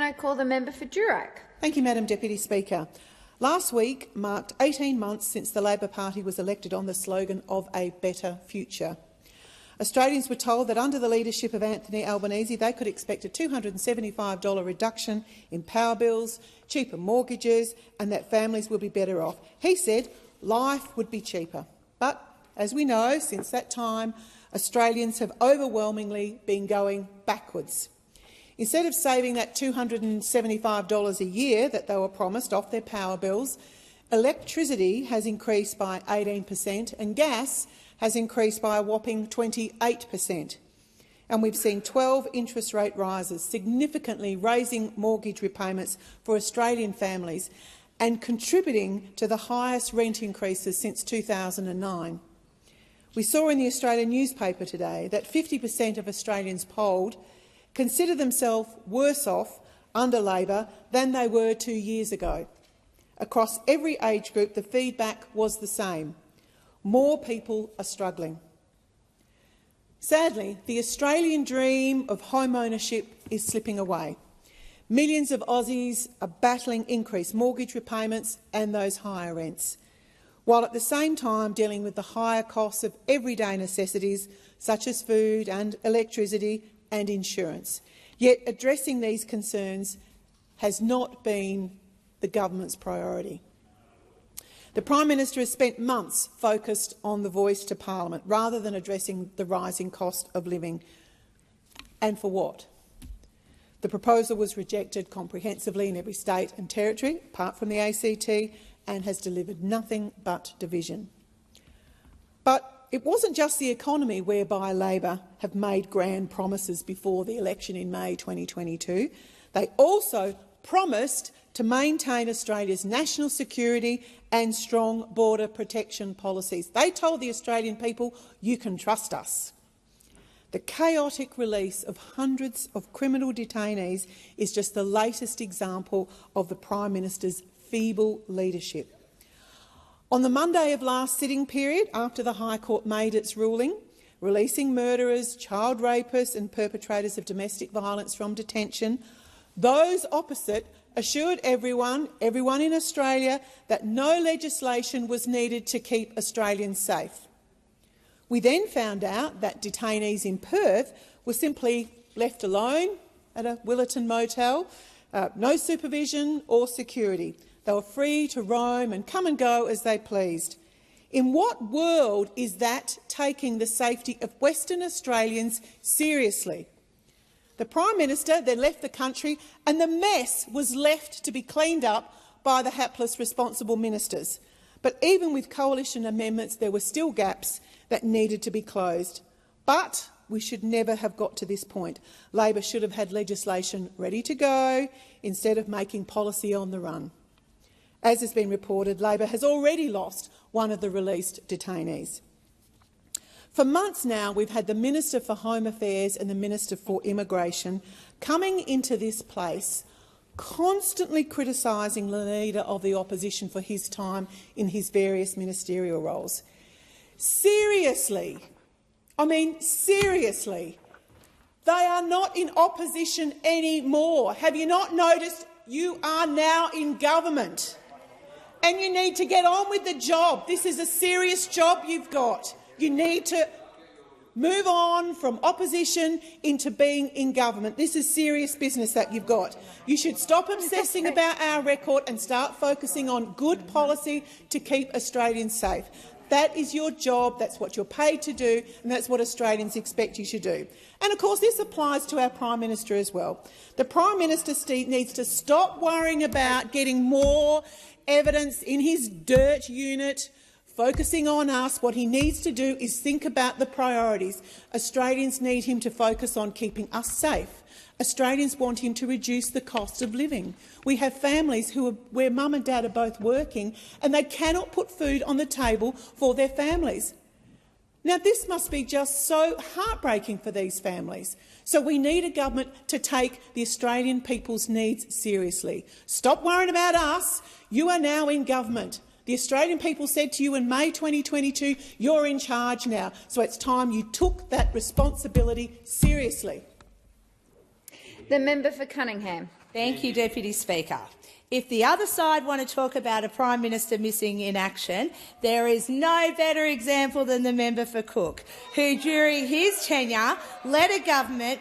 I call the member for Durack? Thank you, Madam Deputy Speaker. Last week marked 18 months since the Labor Party was elected on the slogan of a better future. Australians were told that under the leadership of Anthony Albanese they could expect a $275 reduction in power bills, cheaper mortgages and that families will be better off. He said life would be cheaper. But, as we know, since that time, Australians have overwhelmingly been going backwards. Instead of saving that $275 a year that they were promised off their power bills, electricity has increased by 18% and gas has increased by a whopping 28%. And we've seen 12 interest rate rises, significantly raising mortgage repayments for Australian families and contributing to the highest rent increases since 2009. We saw in the Australian newspaper today that 50% of Australians polled consider themselves worse off under Labor than they were 2 years ago. Across every age group, the feedback was the same. More people are struggling. Sadly, the Australian dream of home ownership is slipping away. Millions of Aussies are battling increased mortgage repayments and those higher rents, while at the same time dealing with the higher costs of everyday necessities such as food and electricity and insurance. Yet addressing these concerns has not been the government's priority. The Prime Minister has spent months focused on the voice to Parliament rather than addressing the rising cost of living. And for what? The proposal was rejected comprehensively in every state and territory, apart from the ACT, and has delivered nothing but division. But it wasn't just the economy whereby Labor have made grand promises before the election in May 2022. They also promised to maintain Australia's national security and strong border protection policies. They told the Australian people, you can trust us. The chaotic release of hundreds of criminal detainees is just the latest example of the Prime Minister's feeble leadership. On the Monday of last sitting period, after the High Court made its ruling, releasing murderers, child rapists and perpetrators of domestic violence from detention, those opposite assured everyone in Australia that no legislation was needed to keep Australians safe. We then found out that detainees in Perth were simply left alone at a Willetton motel, no supervision or security. They were free to roam and come and go as they pleased. In what world is that taking the safety of Western Australians seriously? The Prime Minister then left the country and the mess was left to be cleaned up by the hapless responsible ministers. But even with coalition amendments, there were still gaps that needed to be closed. But we should never have got to this point. Labor should have had legislation ready to go instead of making policy on the run. As has been reported, Labor has already lost one of the released detainees. For months now, we've had the Minister for Home Affairs and the Minister for Immigration coming into this place constantly criticising the Leader of the Opposition for his time in his various ministerial roles. Seriously, I mean seriously, they are not in opposition anymore. Have you not noticed you are now in government? And you need to get on with the job. This is a serious job you've got. You need to move on from opposition into being in government. This is serious business that you've got. You should stop obsessing about our record and start focusing on good policy to keep Australians safe. That is your job, that's what you're paid to do, and that's what Australians expect you to do. And of course this applies to our Prime Minister as well. The Prime Minister needs to stop worrying about getting more evidence in his dirt unit, focusing on us. What he needs to do is think about the priorities. Australians need him to focus on keeping us safe. Australians want him to reduce the cost of living. We have families where mum and dad are both working and they cannot put food on the table for their families. Now, this must be just so heartbreaking for these families. So we need a government to take the Australian people's needs seriously. Stop worrying about us. You are now in government. The Australian people said to you in May 2022, you're in charge now, so it's time you took that responsibility seriously. The member for Cunningham. Thank you, Deputy Speaker. If the other side want to talk about a Prime Minister missing in action, there is no better example than the member for Cook, who during his tenure led a government